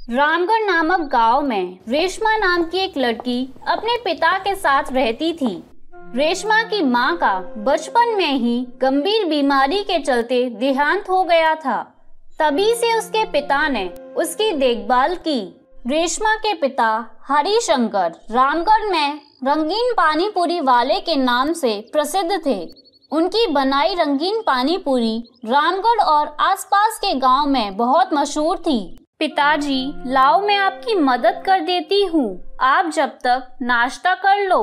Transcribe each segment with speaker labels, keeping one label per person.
Speaker 1: रामगढ़ नामक गांव में रेशमा नाम की एक लड़की अपने पिता के साथ रहती थी। रेशमा की मां का बचपन में ही गंभीर बीमारी के चलते देहांत हो गया था। तभी से उसके पिता ने उसकी देखभाल की। रेशमा के पिता हरिशंकर रामगढ़ में रंगीन पानी पूरी वाले के नाम से प्रसिद्ध थे। उनकी बनाई रंगीन पानी पूरी रामगढ़ और आसपास के गांव में बहुत मशहूर थी। पिताजी, लाओ मैं आपकी मदद कर देती हूँ, आप जब तक नाश्ता कर लो।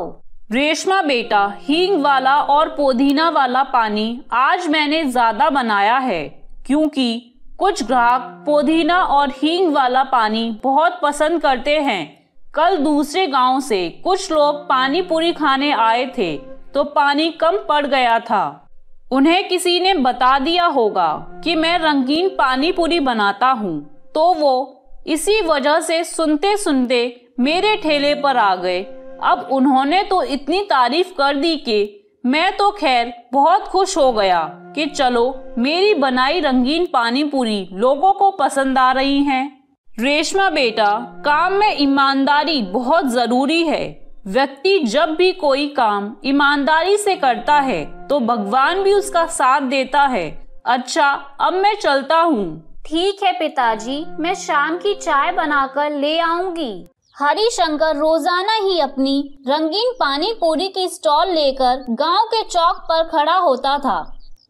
Speaker 2: रेशमा बेटा, हींग वाला और पुदीना वाला पानी आज मैंने ज्यादा बनाया है क्योंकि कुछ ग्राहक पुदीना और हींग वाला पानी बहुत पसंद करते हैं। कल दूसरे गांव से कुछ लोग पानी पूरी खाने आए थे तो पानी कम पड़ गया था। उन्हें किसी ने बता दिया होगा कि मैं रंगीन पानी पूरी बनाता हूँ, तो वो इसी वजह से सुनते सुनते मेरे ठेले पर आ गए। अब उन्होंने तो इतनी तारीफ कर दी कि मैं तो खैर बहुत खुश हो गया कि चलो मेरी बनाई रंगीन पानी पूरी लोगों को पसंद आ रही हैं। रेशमा बेटा, काम में ईमानदारी बहुत जरूरी है। व्यक्ति जब भी कोई काम ईमानदारी से करता है तो भगवान भी उसका साथ देता है। अच्छा, अब मैं चलता हूँ।
Speaker 1: ठीक है पिताजी, मैं शाम की चाय बनाकर ले आऊंगी। हरिशंकर रोजाना ही अपनी रंगीन पानी पूरी की स्टॉल लेकर गांव के चौक पर खड़ा होता था।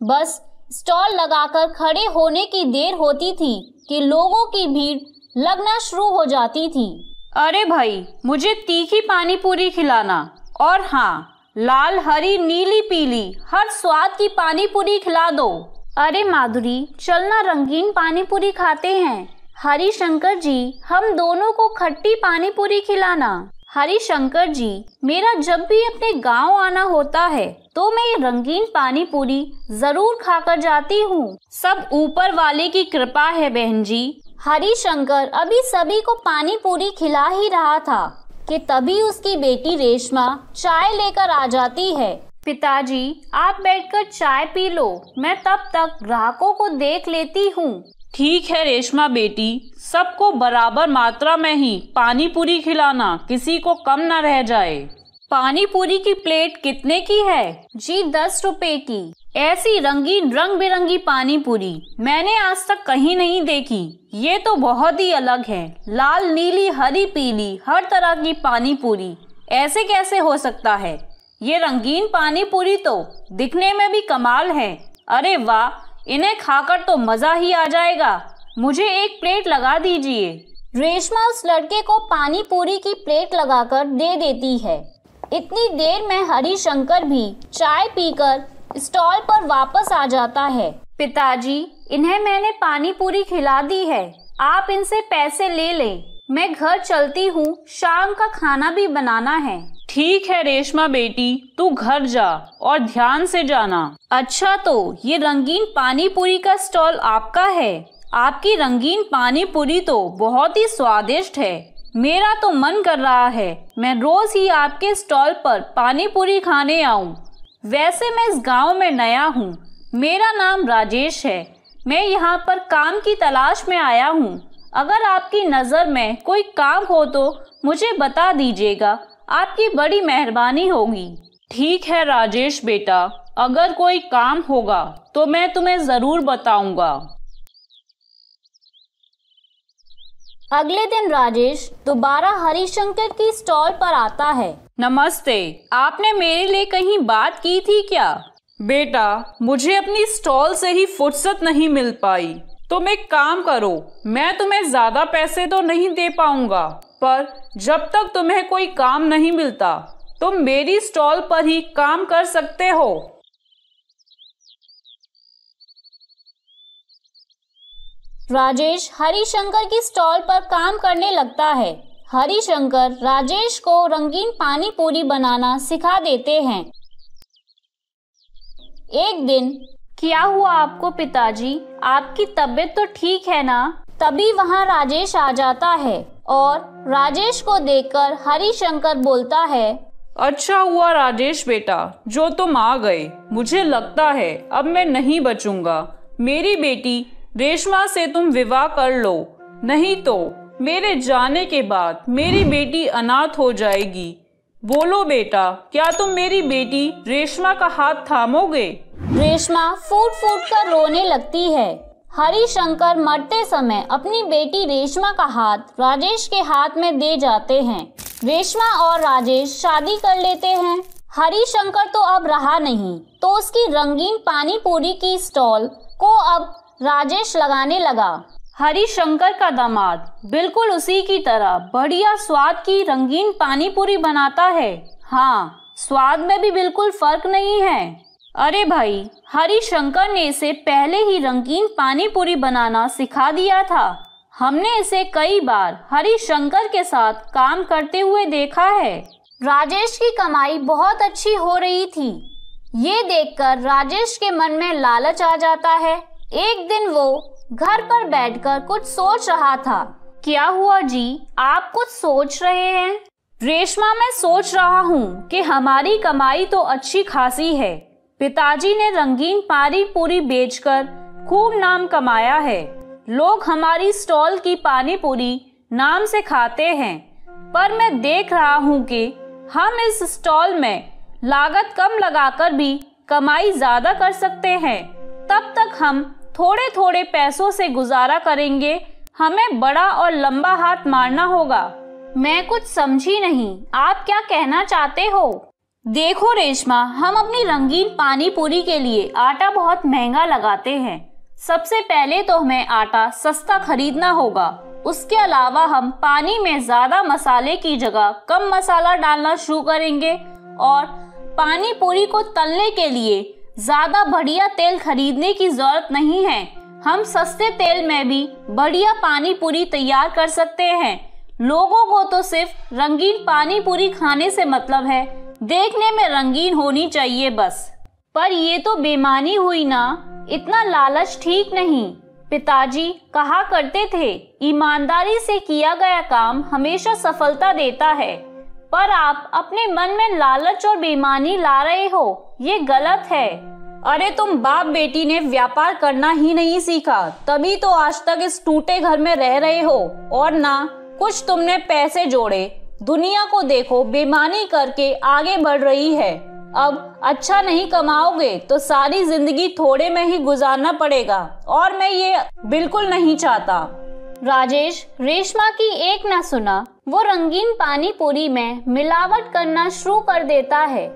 Speaker 1: बस स्टॉल लगाकर खड़े होने की देर होती थी कि लोगों की भीड़ लगना शुरू हो जाती थी।
Speaker 2: अरे भाई, मुझे तीखी पानी पूरी खिलाना, और हाँ, लाल, हरी, नीली, पीली हर स्वाद की पानी पूरी खिला दो।
Speaker 1: अरे माधुरी, चलना रंगीन पानी पूरी खाते हैं। हरिशंकर जी, हम दोनों को खट्टी पानी पूरी खिलाना। हरिशंकर जी, मेरा जब भी अपने गांव आना होता है तो मैं ये रंगीन पानी पूरी जरूर खाकर जाती हूँ।
Speaker 2: सब ऊपर वाले की कृपा है बहन जी।
Speaker 1: हरिशंकर अभी सभी को पानी पूरी खिला ही रहा था कि तभी उसकी बेटी रेशमा चाय लेकर आ जाती है। पिताजी, आप बैठकर चाय पी लो, मैं तब तक ग्राहकों को देख लेती हूँ।
Speaker 2: ठीक है रेशमा बेटी, सबको बराबर मात्रा में ही पानी पूरी खिलाना, किसी को कम न रह जाए। पानी पूरी की प्लेट कितने की है?
Speaker 1: जी 10 रुपए की।
Speaker 2: ऐसी रंगीन रंग बिरंगी पानी पूरी मैंने आज तक कहीं नहीं देखी। ये तो बहुत ही अलग है। लाल, नीली, हरी, पीली हर तरह की पानी पूरी, ऐसे कैसे हो सकता है? ये रंगीन पानी पूरी तो दिखने में भी कमाल है। अरे वाह, इन्हें खाकर तो मजा ही आ जाएगा। मुझे एक प्लेट लगा दीजिए।
Speaker 1: रेशमा उस लड़के को पानी पूरी की प्लेट लगाकर दे देती है। इतनी देर में हरिशंकर भी चाय पीकर स्टॉल पर वापस आ जाता है। पिताजी, इन्हें मैंने पानी पूरी खिला दी है, आप इनसे पैसे ले लें। मैं घर चलती हूँ, शाम का खाना भी बनाना है।
Speaker 2: ठीक है रेशमा बेटी, तू घर जा और ध्यान से जाना। अच्छा, तो ये रंगीन पानी पूरी का स्टॉल आपका है? आपकी रंगीन पानी पूरी तो बहुत ही स्वादिष्ट है। मेरा तो मन कर रहा है मैं रोज ही आपके स्टॉल पर पानी पूरी खाने आऊं। वैसे मैं इस गांव में नया हूं, मेरा नाम राजेश है। मैं यहाँ पर काम की तलाश में आया हूँ। अगर आपकी नज़र में कोई काम हो तो मुझे बता दीजिएगा, आपकी बड़ी मेहरबानी होगी। ठीक है राजेश बेटा, अगर कोई काम होगा तो मैं तुम्हें जरूर बताऊंगा।
Speaker 1: अगले दिन राजेश दोबारा हरिशंकर की स्टॉल पर आता है।
Speaker 2: नमस्ते, आपने मेरे लिए कहीं बात की थी क्या? बेटा, मुझे अपनी स्टॉल से ही फुर्सत नहीं मिल पाई। तुम एक काम करो, मैं तुम्हें ज्यादा पैसे तो नहीं दे पाऊंगा, पर जब तक तुम्हें कोई काम नहीं मिलता तुम मेरी स्टॉल पर ही काम कर सकते हो।
Speaker 1: राजेश हरिशंकर की स्टॉल पर काम करने लगता है। हरिशंकर राजेश को रंगीन पानी पूरी बनाना सिखा देते हैं। एक दिन, क्या हुआ आपको पिताजी? आपकी तबीयत तो ठीक है ना? तभी वहाँ राजेश आ जाता है और राजेश को देखकर हरिशंकर बोलता है,
Speaker 2: अच्छा हुआ राजेश बेटा जो तुम आ गए। मुझे लगता है अब मैं नहीं बचूंगा। मेरी बेटी रेशमा से तुम विवाह कर लो, नहीं तो मेरे जाने के बाद मेरी बेटी अनाथ हो जाएगी। बोलो बेटा, क्या तुम मेरी बेटी रेशमा का हाथ थामोगे?
Speaker 1: रेशमा फूट फूट कर रोने लगती है। हरिशंकर मरते समय अपनी बेटी रेशमा का हाथ राजेश के हाथ में दे जाते हैं। रेशमा और राजेश शादी कर लेते हैं। हरिशंकर तो अब रहा नहीं, तो उसकी रंगीन पानी पूरी की स्टॉल को अब राजेश लगाने लगा।
Speaker 2: हरिशंकर का दामाद बिल्कुल उसी की तरह बढ़िया स्वाद की रंगीन पानी पूरी बनाता है। हाँ, स्वाद में भी बिल्कुल फर्क नहीं है। अरे भाई, हरिशंकर ने इसे पहले ही रंगीन पानी पूरी बनाना सिखा दिया था। हमने इसे कई बार हरिशंकर के साथ काम करते हुए देखा है।
Speaker 1: राजेश की कमाई बहुत अच्छी हो रही थी। ये देखकर राजेश के मन में लालच आ जाता है। एक दिन वो घर पर बैठकर कुछ सोच रहा था।
Speaker 2: क्या हुआ जी, आप कुछ सोच रहे हैं? रेशमा, मैं सोच रहा हूँ कि हमारी कमाई तो अच्छी खासी है। पिताजी ने रंगीन पानी पूरी बेचकर खूब नाम कमाया है। लोग हमारी स्टॉल की पानी पूरी नाम से खाते हैं, पर मैं देख रहा हूँ कि हम इस स्टॉल में लागत कम लगाकर भी कमाई ज्यादा कर सकते हैं। तब तक हम थोड़े थोड़े पैसों से गुजारा करेंगे। हमें बड़ा और लंबा हाथ मारना होगा।
Speaker 1: मैं कुछ समझी नहीं, आप क्या कहना चाहते हो?
Speaker 2: देखो रेशमा, हम अपनी रंगीन पानी पूरी के लिए आटा बहुत महंगा लगाते हैं। सबसे पहले तो हमें आटा सस्ता खरीदना होगा। उसके अलावा हम पानी में ज्यादा मसाले की जगह कम मसाला डालना शुरू करेंगे और पानी पूरी को तलने के लिए ज्यादा बढ़िया तेल खरीदने की जरूरत नहीं है। हम सस्ते तेल में भी बढ़िया पानी पूरी तैयार कर सकते हैं। लोगों को तो सिर्फ रंगीन पानी पूरी खाने से मतलब है, देखने में रंगीन होनी चाहिए बस।
Speaker 1: पर ये तो बेईमानी हुई ना, इतना लालच ठीक नहीं। पिताजी कहा करते थे, ईमानदारी से किया गया काम हमेशा सफलता देता है। पर आप अपने मन में लालच और बेईमानी ला रहे हो, ये गलत है।
Speaker 2: अरे तुम बाप बेटी ने व्यापार करना ही नहीं सीखा, तभी तो आज तक इस टूटे घर में रह रहे हो। और ना कुछ तुमने पैसे जोड़े। दुनिया को देखो, बेईमानी करके आगे बढ़ रही है। अब अच्छा नहीं कमाओगे तो सारी जिंदगी थोड़े में ही गुजारना पड़ेगा, और मैं ये बिल्कुल नहीं चाहता।
Speaker 1: राजेश रेशमा की एक ना सुना, वो रंगीन पानी पूरी में मिलावट करना शुरू कर देता है।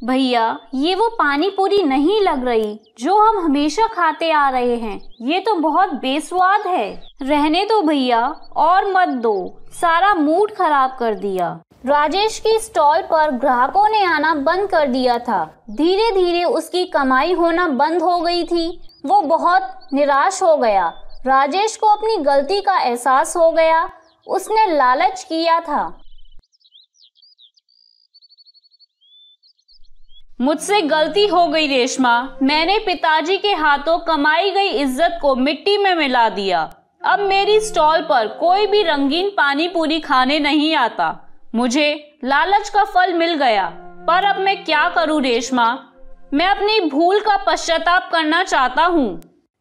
Speaker 2: भैया, ये वो पानी पूरी नहीं लग रही जो हम हमेशा खाते आ रहे हैं। ये तो बहुत बेस्वाद है।
Speaker 1: रहने दो भैया, और मत दो, सारा मूड खराब कर दिया। राजेश की स्टॉल पर ग्राहकों ने आना बंद कर दिया था। धीरे धीरे उसकी कमाई होना बंद हो गई थी। वो बहुत निराश हो गया। राजेश को अपनी गलती का एहसास हो गया। उसने लालच किया था।
Speaker 2: मुझसे गलती हो गई रेशमा। मैंने पिताजी के हाथों कमाई गई इज्जत को मिट्टी में मिला दिया। अब मेरी स्टॉल पर कोई भी रंगीन पानी पूरी खाने नहीं आता। मुझे लालच का फल मिल गया, पर अब मैं क्या करूं रेशमा? मैं अपनी भूल का पश्चाताप करना चाहता हूं।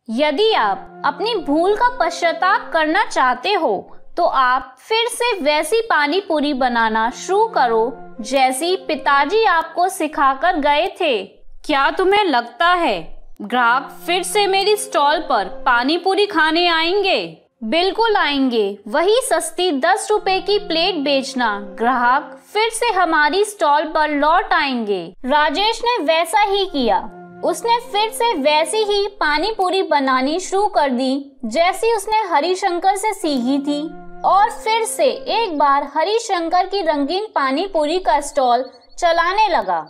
Speaker 1: यदि आप अपनी भूल का पश्चाताप करना चाहते हो तो आप फिर से वैसी पानी पूरी बनाना शुरू करो जैसी पिताजी आपको सिखाकर गए थे।
Speaker 2: क्या तुम्हें लगता है ग्राहक फिर से मेरी स्टॉल पर पानी पूरी खाने आएंगे?
Speaker 1: बिल्कुल आएंगे। वही सस्ती 10 रुपए की प्लेट बेचना, ग्राहक फिर से हमारी स्टॉल पर लौट आएंगे। राजेश ने वैसा ही किया। उसने फिर से वैसी ही पानी पूरी बनानी शुरू कर दी जैसी उसने हरिशंकर से सीखी थी, और फिर से एक बार हरिशंकर की रंगीन पानी पूरी का स्टॉल चलाने लगा।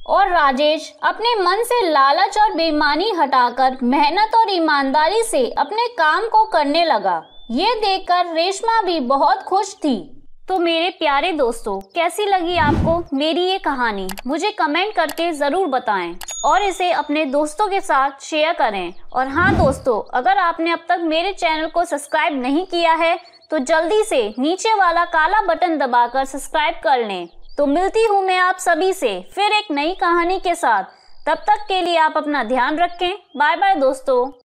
Speaker 1: और राजेश अपने मन से लालच और बेईमानी हटाकर मेहनत और ईमानदारी से अपने काम को करने लगा। ये देखकर रेशमा भी बहुत खुश थी। तो मेरे प्यारे दोस्तों, कैसी लगी आपको मेरी ये कहानी? मुझे कमेंट करके ज़रूर बताएं और इसे अपने दोस्तों के साथ शेयर करें। और हाँ दोस्तों, अगर आपने अब तक मेरे चैनल को सब्सक्राइब नहीं किया है तो जल्दी से नीचे वाला काला बटन दबाकर सब्सक्राइब कर लें। तो मिलती हूँ मैं आप सभी से फिर एक नई कहानी के साथ। तब तक के लिए आप अपना ध्यान रखें। बाय बाय दोस्तों।